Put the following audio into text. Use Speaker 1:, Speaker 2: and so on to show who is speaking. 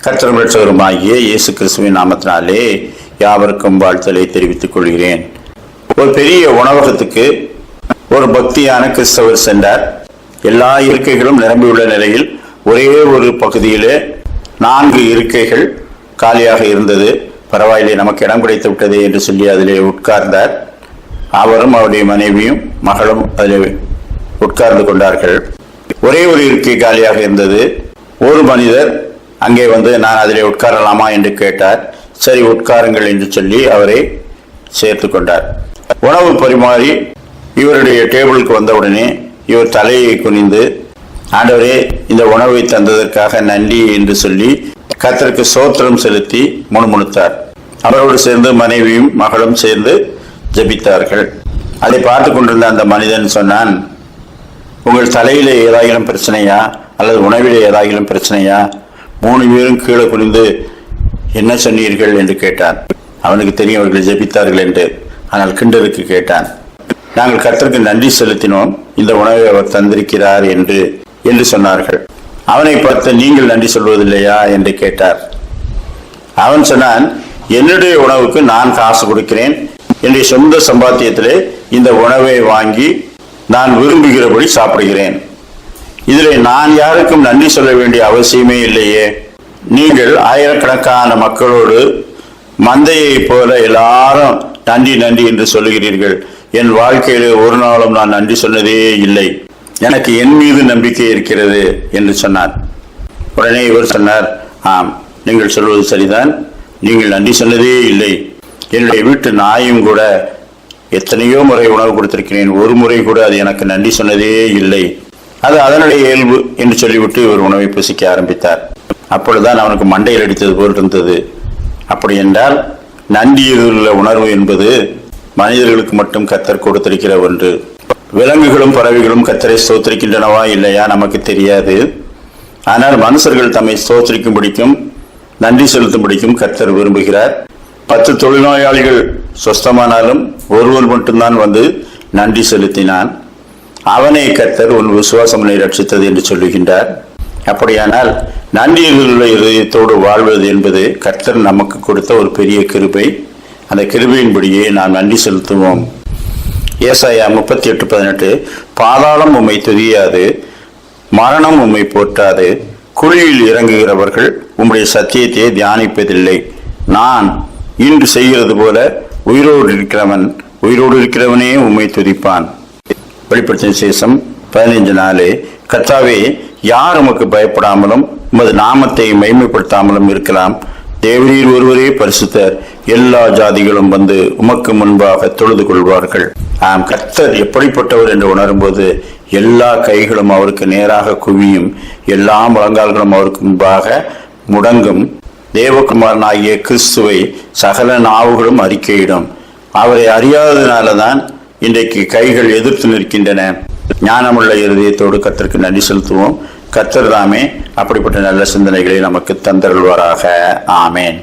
Speaker 1: கர்த்தரும் இரட்சகருமாகிய இயேசு கிறிஸ்துவின் நாமத்தினாலே யாவருக்கும் வாழ்த்தலை தெரிவித்துக் கொள்கிறேன். ஒரு பெரிய உணவகத்துக்கு ஒரு பக்தியான கிறிஸ்தவர் சென்றார். எல்லா இருக்கைகளும் நிரம்பியுள்ள நிலையில் ஒரே ஒரு பகுதியிலே 4 இருக்கைகள் காலியாக இருந்தது. பரவாயில்லை, நமக்கு இடம் கிடைத்து விட்டது என்று சொல்லி அதிலே உட்கார்ந்தார். அவரும் அவருடைய மனைவியும் மகளும் அதில் உட்கார்ந்து கொண்டார்கள். ஒரே ஒரு இருக்கை காலியாக இருந்தது. ஒரு மனிதர் அங்கே வந்து நான் அதிலே உட்காரலாமா என்று கேட்டார். சரி, உட்காருங்கள் என்று சொல்லி அவரை சேர்த்து கொண்டார். உணவு பரிமாறி இவருடைய டேபிளுக்கு வந்தவுடனே இவர் தலையை குனிந்து, ஆண்டவரே, இந்த உணவை தந்ததற்காக நன்றி என்று சொல்லி கர்த்தருக்கு ஸ்தோத்திரம் செலுத்தி முணுமுணுத்தார். அவரோடு சேர்ந்து மனைவியும் மகளும் சேர்ந்து ஜெபித்தார்கள். அதை பார்த்து கொண்டிருந்த அந்த மனிதன் சொன்னான், உங்கள் தலையிலே ஏதாயிலும் பிரச்சனையா அல்லது உணவிலே ஏதாயிலும் பிரச்சனையா? 3 பேரும் கீழே குனிந்து என்ன சொன்னீர்கள் என்று கேட்டான். அவனுக்கு தெரியும் அவர்கள் ஜெபித்தார்கள் என்று. ஆனால் கிண்டலுக்கு கேட்டான், நாங்கள் கர்த்தருக்கு நன்றி செலுத்தினோம், இந்த உணவை அவர் தந்திருக்கிறார் என்று சொன்னார்கள். அவனை பார்த்து, நீங்கள் நன்றி சொல்வதில்லையா என்று கேட்டார். அவன் சொன்னான், என்னுடைய உணவுக்கு நான் காசு கொடுக்கிறேன், என்னுடைய சொந்த சம்பாத்தியத்திலே இந்த உணவை வாங்கி நான் விரும்புகிறபடி சாப்பிடுகிறேன். இதில் நான் யாருக்கும் நன்றி சொல்ல வேண்டிய அவசியமே இல்லையே. நீங்கள் ஆயிரக்கணக்கான மக்களோடு மந்தையை போல எல்லாரும் நன்றி நன்றி என்று சொல்லுகிறீர்கள். என் வாழ்க்கையில் ஒரு நாளும் நான் நன்றி சொன்னதே இல்லை. எனக்கு என் மீது நம்பிக்கை இருக்கிறது என்று சொன்னார். உடனே இவர் சொன்னார், ஆம், நீங்கள் சொல்வது சரிதான், நீங்கள் நன்றி சொன்னதே இல்லை. என்னுடைய வீட்டு நாயும் கூட எத்தனையோ முறை உணவு கொடுத்திருக்கிறேன், ஒரு முறை கூட அது எனக்கு நன்றி சொன்னதே இல்லை. அது அதனுடைய இயல்பு என்று சொல்லிவிட்டு இவர் உணவை புசிக்க ஆரம்பித்தார். அப்பொழுதுதான் அவனுக்கு மண்டையில் அடித்தது போல் இருந்தது. அப்படி என்றால் நன்றியுள்ள உணர்வு என்பது மனிதர்களுக்கு மட்டும் கர்த்தர் கொடுத்திருக்கிற ஒன்று. விலங்குகளும் பறவைகளும் கர்த்தரை ஸ்தோத்திரிக்கின்றனவா இல்லையா நமக்கு தெரியாது. ஆனால் மனுஷர்கள் தம்மை ஸ்தோத்திரிக்கும்படிக்கும் நன்றி செலுத்தும்படிக்கும் கர்த்தர் விரும்புகிறார். 10 தொழில்நோயாளிகள் சொஸ்தமானாலும் ஒருவர் மட்டும்தான் வந்து நன்றி செலுத்தினான். அவனை கர்த்தர் உன் விசுவாசம் ரட்சித்தது என்று சொல்லுகின்றார். அப்படியானால் நன்றியுள்ள இதயத்தோடு வாழ்வது என்பது கர்த்தர் நமக்கு கொடுத்த ஒரு பெரிய கிருபை. அந்த கிருபையின்படியே நாம் நன்றி செலுத்துவோம். ஏசாயா 38:18, பாதாளம் உம்மை துதியாது, மரணம் உம்மை போற்றாது, குழியில் இறங்குகிறவர்கள் உம்முடைய சத்தியத்தை தியானிப்பதில்லை. நான் இன்று செய்கிறது போல உயிரோடு இருக்கிறவனே உம்மை துதிப்பான். வெளிப்படுத்தின விசேஷம் 15:4, கர்த்தாவே, யார் உமக்கு பயப்படாமலும் உமது நாமத்தை மகிமைப்படுத்தாமலும் இருக்கலாம்? தேவரீர் ஒருவரே பரிசுத்தர், எல்லா ஜாதிகளும் வந்து உமக்கு முன்பாக தொழுது கொள்வார்கள். கர்த்தர் எப்படிப்பட்டவர் என்று உணரும்போது எல்லா கைகளும் அவருக்கு நேராக குவியும், எல்லா முழங்கால்களும் அவருக்கு முன்பாக முடங்கும். தேவகுமாரனாகிய கிறிஸ்துவை சகல நாவுகளும் அறிக்கையிடும். அவரை அறியாததுனாலதான் இன்றைக்கு கைகள் எதிர்த்து நிற்கின்றன. ஞானமுள்ள இருதயத்தோடு கர்த்தருக்கு நன்றி செலுத்துவோம். கர்த்தர் தாமே அப்படிப்பட்ட நல்ல சிந்தனைகளை நமக்கு தந்தருள்வாராக. ஆமேன்.